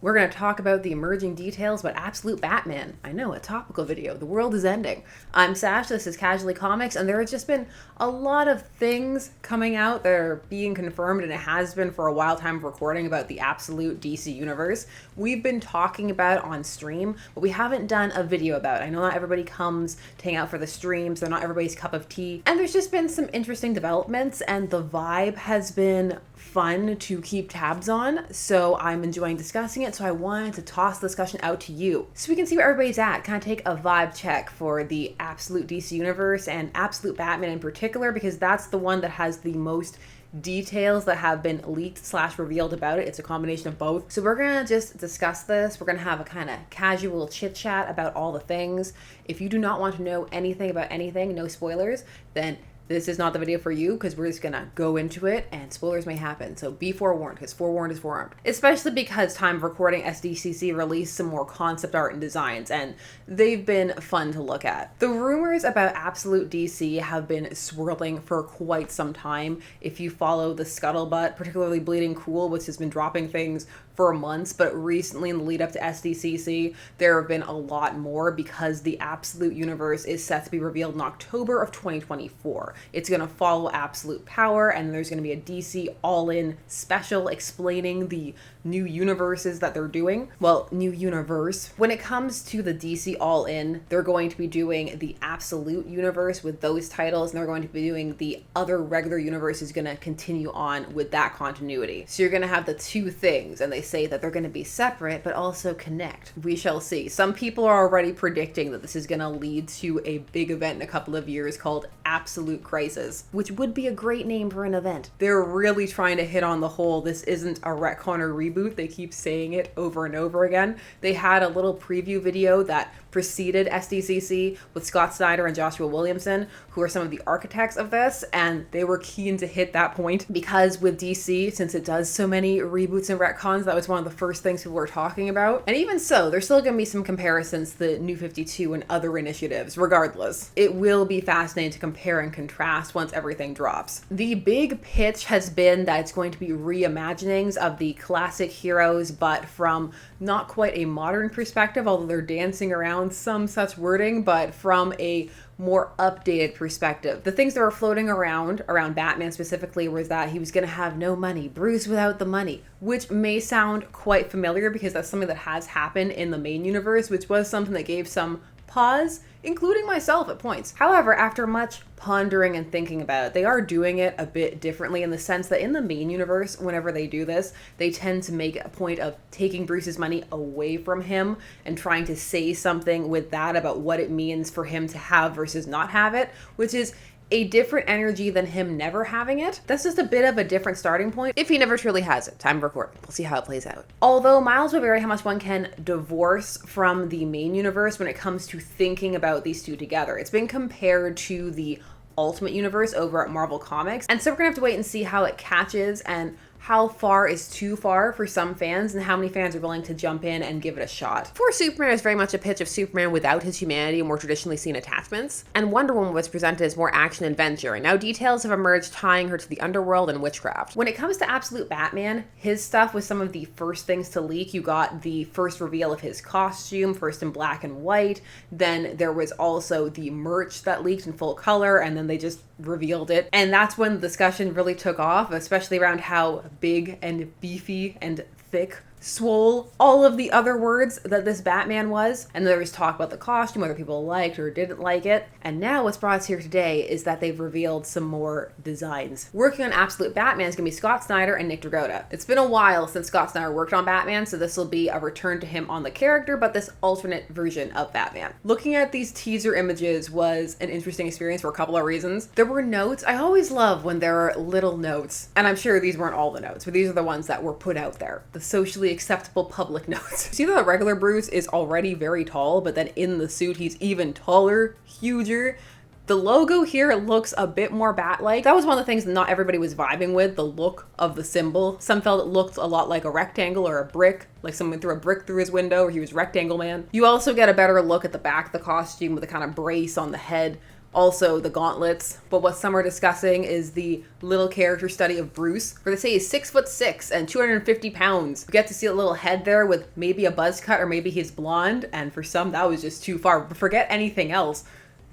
We're going to talk about the emerging details about Absolute Batman. I know, a topical video. The world is ending. I'm Sash, this is Casually Comics, and there has just been a lot of things coming out that are being confirmed, and it has been for a while time of recording about the Absolute DC universe. We've been talking about it on stream, but we haven't done a video about it. I know not everybody comes to hang out for the streams, they're not everybody's cup of tea, and there's just been some interesting developments, and the vibe has been fun to keep tabs on, so I'm enjoying discussing it, so I wanted to toss the discussion out to you so we can see where everybody's at, kind of take a vibe check for the Absolute DC universe and Absolute Batman in particular, because that's the one that has the most details that have been leaked / revealed about it. It's a combination of both. So we're gonna just discuss this. We're gonna have a kind of casual chit chat about all the things. If you do not want to know anything about anything, no spoilers, then this is not the video for you, because we're just gonna go into it and spoilers may happen. So be forewarned, because forewarned is forearmed. Especially because time of recording, SDCC released some more concept art and designs, and they've been fun to look at. The rumors about Absolute DC have been swirling for quite some time. If you follow the scuttlebutt, particularly Bleeding Cool, which has been dropping things for months, but recently in the lead up to SDCC, there have been a lot more because the Absolute universe is set to be revealed in October of 2024. It's going to follow Absolute Power, and there's going to be a DC All-In special explaining the new universes that they're doing. Well, new universe. When it comes to the DC All-In, they're going to be doing the Absolute universe with those titles, and they're going to be doing the other regular universe is going to continue on with that continuity. So you're going to have the two things, and they say that they're going to be separate but also connect. We shall see. Some people are already predicting that this is going to lead to a big event in a couple of years called Absolute Crisis, which would be a great name for an event. They're really trying to hit on the whole this isn't a retcon or reboot. They keep saying it over and over again. They had a little preview video that preceded SDCC with Scott Snyder and Joshua Williamson, who are some of the architects of this, and they were keen to hit that point because with DC, since it does so many reboots and retcons, that was one of the first things people were talking about. And even so, there's still going to be some comparisons to the New 52 and other initiatives. Regardless, it will be fascinating to compare and contrast once everything drops. The big pitch has been that it's going to be reimaginings of the classic heroes, but from not quite a modern perspective, although they're dancing around some such wording, but from a more updated perspective. The things that were floating around Batman specifically was that he was going to have no money, Bruce without the money, which may sound quite familiar because that's something that has happened in the main universe, which was something that gave some pause, including myself at points. However, after much pondering and thinking about it, they are doing it a bit differently in the sense that in the main universe, whenever they do this, they tend to make a point of taking Bruce's money away from him and trying to say something with that about what it means for him to have versus not have it, which is a different energy than him never having it. That's just a bit of a different starting point if he never truly has it. Time of recording. We'll see how it plays out. Although miles will vary how much one can divorce from the main universe when it comes to thinking about these two together. It's been compared to the Ultimate Universe over at Marvel Comics, and so we're gonna have to wait and see how it catches and how far is too far for some fans and how many fans are willing to jump in and give it a shot. For Superman is very much a pitch of Superman without his humanity and more traditionally seen attachments, and Wonder Woman was presented as more action adventure, and now details have emerged tying her to the underworld and witchcraft. When it comes to Absolute Batman, his stuff was some of the first things to leak. You got the first reveal of his costume, first in black and white, then there was also the merch that leaked in full color, and then they just revealed it, and that's when the discussion really took off, especially around how big and beefy and thick, swole, all of the other words that this Batman was. And there was talk about the costume, whether people liked or didn't like it. And now what's brought us here today is that they've revealed some more designs. Working on Absolute Batman is going to be Scott Snyder and Nick Dragotta. It's been a while since Scott Snyder worked on Batman, so this will be a return to him on the character, but this alternate version of Batman. Looking at these teaser images was an interesting experience for a couple of reasons. There were notes. I always love when there are little notes, and I'm sure these weren't all the notes, but these are the ones that were put out there. The socially acceptable public notes. See that the regular Bruce is already very tall, but then in the suit he's even taller, huger. The logo here looks a bit more bat-like. That was one of the things that not everybody was vibing with, the look of the symbol. Some felt it looked a lot like a rectangle or a brick, like someone threw a brick through his window or he was Rectangle Man. You also get a better look at the back of the costume with the kind of brace on the head, also the gauntlets. But what some are discussing is the little character study of Bruce, where they say he's 6'6" and 250 pounds. We get to see a little head there with maybe a buzz cut, or maybe he's blonde, and for some that was just too far. But forget anything else.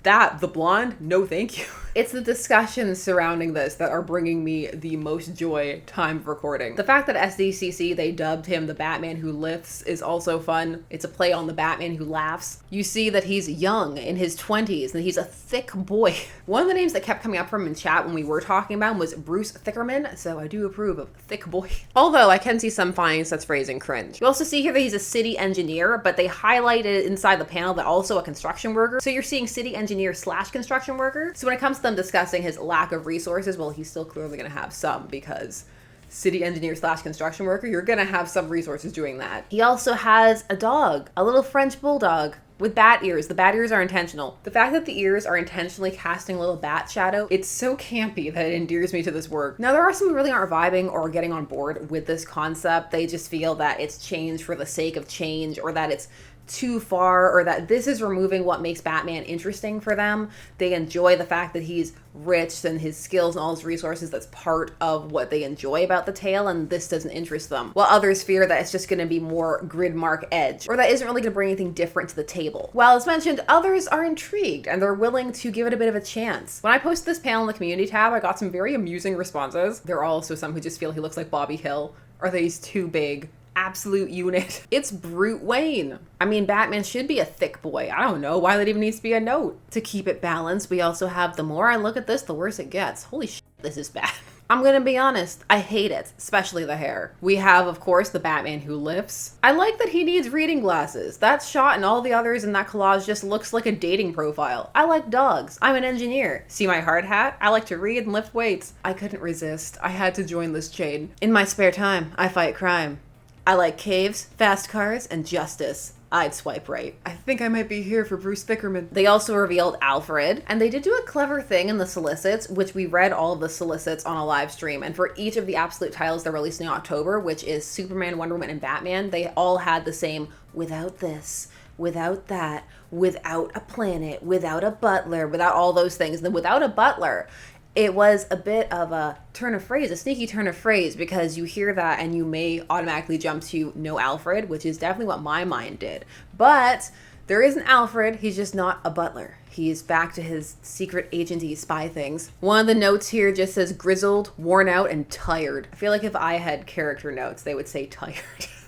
The blonde, no thank you. It's the discussions surrounding this that are bringing me the most joy time of recording. The fact that SDCC, they dubbed him the Batman who lifts, is also fun. It's a play on the Batman who laughs. You see that he's young, in his 20s, and he's a thick boy. One of the names that kept coming up from him in chat when we were talking about him was Bruce Thickerman, so I do approve of thick boy. Although I can see some findings that's phrasing cringe. You also see here that he's a city engineer, but they highlighted inside the panel that also a construction worker. So you're seeing city engineer / construction worker. So when it comes to them discussing his lack of resources, well, he's still clearly going to have some, because city engineer / construction worker, you're going to have some resources doing that. He also has a dog, a little French bulldog with bat ears. The bat ears are intentional. The fact that the ears are intentionally casting a little bat shadow, it's so campy that it endears me to this work. Now, there are some who really aren't vibing or getting on board with this concept. They just feel that it's change for the sake of change, or that it's too far, or that this is removing what makes Batman interesting for them. They enjoy the fact that he's rich and his skills and all his resources. That's part of what they enjoy about the tale, and this doesn't interest them. While others fear that it's just going to be more grid mark edge, or that isn't really going to bring anything different to the table. Well, as mentioned, others are intrigued and they're willing to give it a bit of a chance. When I posted this panel in the community tab, I got some very amusing responses. There are also some who just feel he looks like Bobby Hill, or that he's too big. Absolute unit. It's Brute Wayne. I mean, Batman should be a thick boy. I don't know why that even needs to be a note. To keep it balanced, we also have the more I look at this, the worse it gets. Holy shit, this is bad. I'm gonna be honest, I hate it, especially the hair. We have, of course, the Batman who lifts. I like that he needs reading glasses. That shot and all the others in that collage just looks like a dating profile. I like dogs. I'm an engineer. See my hard hat? I like to read and lift weights. I couldn't resist. I had to join this chain. In my spare time, I fight crime. I like caves, fast cars, and justice. I'd swipe right. I think I might be here for Bruce Thickerman. They also revealed Alfred, and they did do a clever thing in the solicits, which we read all of the solicits on a live stream, and for each of the absolute titles they're releasing in October, which is Superman, Wonder Woman, and Batman, they all had the same without this, without that, without a planet, without a butler, without all those things. And then without a butler, it was a bit of a turn of phrase, a sneaky turn of phrase, because you hear that and you may automatically jump to no Alfred, which is definitely what my mind did. But there is an Alfred, he's just not a butler. He's back to his secret agency spy things. One of the notes here just says grizzled, worn out, and tired. I feel like if I had character notes, they would say tired.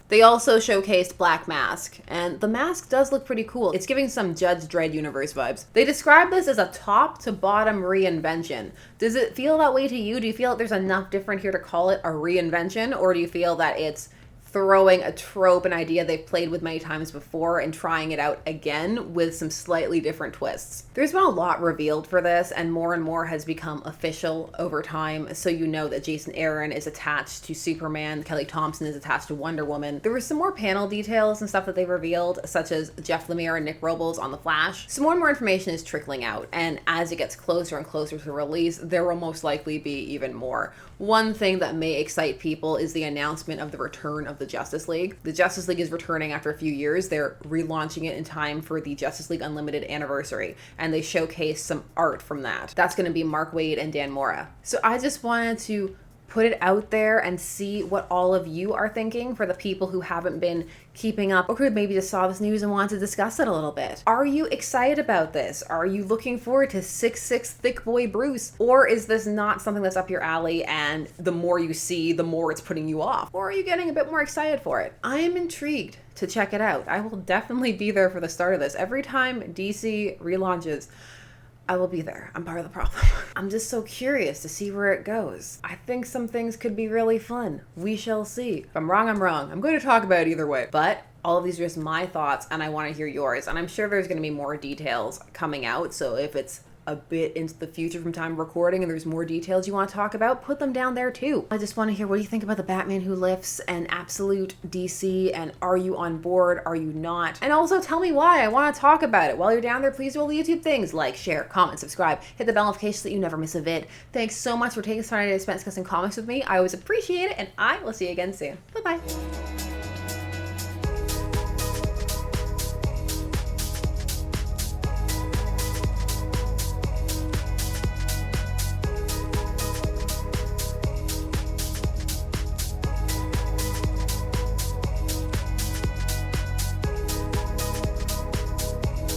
They also showcased Black Mask, and the mask does look pretty cool. It's giving some Judge Dredd universe vibes. They describe this as a top to bottom reinvention. Does it feel that way to you? Do you feel like there's enough different here to call it a reinvention, or do you feel that it's throwing a trope, an idea they've played with many times before, and trying it out again with some slightly different twists? There's been a lot revealed for this, and more has become official over time, so you know that Jason Aaron is attached to Superman, Kelly Thompson is attached to Wonder Woman. There were some more panel details and stuff that they revealed, such as Jeff Lemire and Nick Robles on The Flash. Some more and more information is trickling out, and as it gets closer and closer to release, there will most likely be even more. One thing that may excite people is the announcement of the return of the Justice League. The Justice League is returning after a few years. They're relaunching it in time for the Justice League Unlimited anniversary, and they showcase some art from that. That's going to be Mark Waid and Dan Mora. So I just wanted to put it out there and see what all of you are thinking for the people who haven't been keeping up or who maybe just saw this news and wanted to discuss it a little bit. Are you excited about this? Are you looking forward to 6'6" thick boy Bruce? Or is this not something that's up your alley and the more you see, the more it's putting you off? Or are you getting a bit more excited for it? I am intrigued to check it out. I will definitely be there for the start of this. Every time DC relaunches, I will be there. I'm part of the problem. I'm just so curious to see where it goes. I think some things could be really fun. We shall see. If I'm wrong, I'm wrong. I'm going to talk about it either way. But all of these are just my thoughts, and I want to hear yours. And I'm sure there's going to be more details coming out. So if it's a bit into the future from time of recording and there's more details you want to talk about, put them down there too. I just want to hear, what do you think about the Batman Who Lifts and Absolute DC, and are you on board, are you not? And also tell me why. I want to talk about it. While you're down there, please do all the YouTube things like share, comment, subscribe, hit the bell notification so that you never miss a vid. Thanks so much for taking this time to spend discussing comics with me. I always appreciate it, and I will see you again soon. Bye bye.